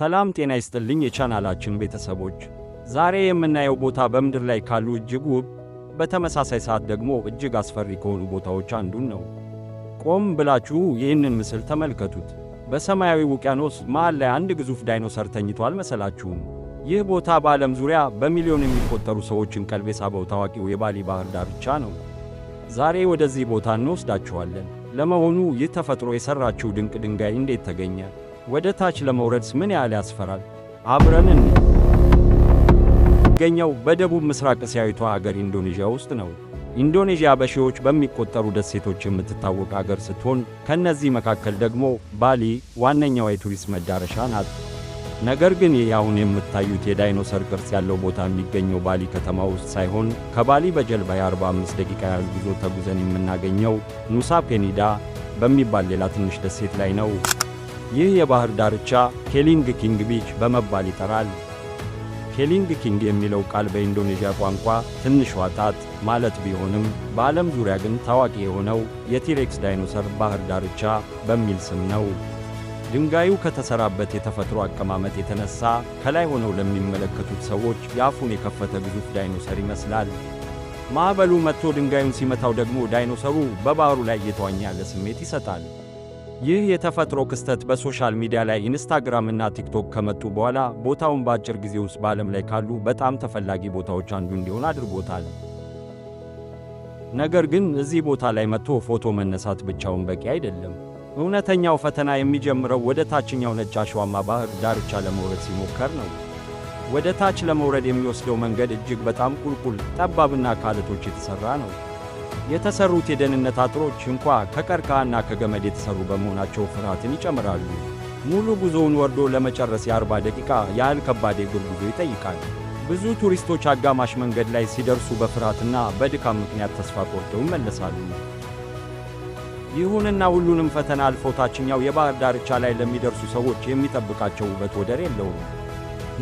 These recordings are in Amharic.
ሰላም ጤና ይስጥልኝ የቻናላችን ቤተሰቦች። ዛሬ የምናየው ቦታ በምድር ላይ ካሉ እጅግ ውብ በተመሳሳይ ሰዓት ደግሞ እጅግ አስፈሪ ከሆኑ ቦታዎች አንዱን ነው። ቆም ብላችሁ ይህንን ምስል ተመልከቱት። በሰማያዊ ውቅያኖስ መሃል ላይ አንድ ግዙፍ ዳይኖሰር ተኝቷል መሰላችሁም? ይህ ቦታ በዓለም ዙሪያ በሚሊዮን የሚቆጠሩ ሰዎችን ቀልብ የሳበው ታዋቂው የባሊ ባህር ዳርቻ ነው። ዛሬ ወደዚህ ቦታ እንወስዳችኋለን። ለመሆኑ ይህ ተፈጥሮ የሠራችው ድንቅ ድንጋይ እንዴት ተገኘ? ወደ ታች ለመውረድስ ምን ያህል ያስፈራል? አብረን እንገኘው በደቡብ ምስራቅ እስያዊቷ አገር ኢንዶኔዥያ ውስጥ ነው። ኢንዶኔዥያ በሺዎች በሚቆጠሩ ደሴቶች የምትታወቅ አገር ስትሆን ከነዚህ መካከል ደግሞ ባሊ ዋነኛዋ የቱሪስት መዳረሻ ናት። ነገር ግን ይህ አሁን የምታዩት የዳይኖሰር ቅርጽ ያለው ቦታ የሚገኘው ባሊ ከተማ ውስጥ ሳይሆን ከባሊ በጀልባ የ45 ደቂቃ ያህል ጉዞ ተጉዘን የምናገኘው ኑሳ ፔኒዳ በሚባል ሌላ ትንሽ ደሴት ላይ ነው። ይህ የባህር ዳርቻ ኬሊንግ ኪንግ ቢች በመባል ይጠራል። ኬሊንግ ኪንግ የሚለው ቃል በኢንዶኔዥያ ቋንቋ ትንሿ ጣት ማለት ቢሆንም በዓለም ዙሪያ ግን ታዋቂ የሆነው የቲሬክስ ዳይኖሰር ባህር ዳርቻ በሚል ስም ነው። ድንጋዩ ከተሰራበት የተፈጥሮ አቀማመጥ የተነሳ ከላይ ሆነው ለሚመለከቱት ሰዎች የአፉን የከፈተ ግዙፍ ዳይኖሰር ይመስላል። ማዕበሉ መጥቶ ድንጋዩን ሲመታው ደግሞ ዳይኖሰሩ በባህሩ ላይ እየተዋኘ ያለ ስሜት ይሰጣል። ይህ የተፈጥሮ ክስተት በሶሻል ሚዲያ ላይ ኢንስታግራም እና ቲክቶክ ከመጡ በኋላ ቦታውን በአጭር ጊዜ ውስጥ በዓለም ላይ ካሉ በጣም ተፈላጊ ቦታዎች አንዱ እንዲሆን አድርጎታል። ነገር ግን እዚህ ቦታ ላይ መጥቶ ፎቶ መነሳት ብቻውን በቂ አይደለም። እውነተኛው ፈተና የሚጀምረው ወደ ታችኛው ነጭ አሸዋማ ባህር ዳርቻ ለመውረድ ሲሞከር ነው። ወደ ታች ለመውረድ የሚወስደው መንገድ እጅግ በጣም ቁልቁል፣ ጠባብና ከዓለቶች የተሠራ ነው። የተሰሩት የደህንነት አጥሮች እንኳ ከቀርከሃና ከገመድ የተሰሩ በመሆናቸው ፍርሃትን ይጨምራሉ። ሙሉ ጉዞውን ወርዶ ለመጨረስ የ40 ደቂቃ ያህል ከባድ የእግር ጉዞ ይጠይቃል። ብዙ ቱሪስቶች አጋማሽ መንገድ ላይ ሲደርሱ በፍርሃትና በድካም ምክንያት ተስፋ ቆርጠው ይመለሳሉ። ይሁንና ሁሉንም ፈተና አልፈው ታችኛው የባህር ዳርቻ ላይ ለሚደርሱ ሰዎች የሚጠብቃቸው ውበት ወደር የለውም።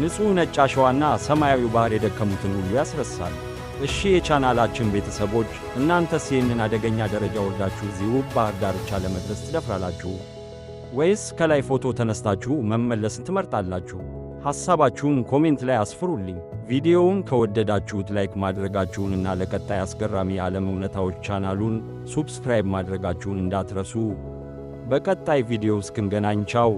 ንጹሕ ነጭ አሸዋና ሰማያዊው ባህር የደከሙትን ሁሉ ያስረሳል። እሺ የቻናላችን ቤተሰቦች፣ እናንተስ ይህንን አደገኛ ደረጃ ወርዳችሁ እዚህ ውብ ባህር ዳርቻ ለመድረስ ትደፍራላችሁ ወይስ ከላይ ፎቶ ተነስታችሁ መመለስን ትመርጣላችሁ? ሐሳባችሁን ኮሜንት ላይ አስፍሩልኝ። ቪዲዮውን ከወደዳችሁት ላይክ ማድረጋችሁንና ለቀጣይ አስገራሚ የዓለም እውነታዎች ቻናሉን ሰብስክራይብ ማድረጋችሁን እንዳትረሱ። በቀጣይ ቪዲዮ እስክንገናኝ ቻው።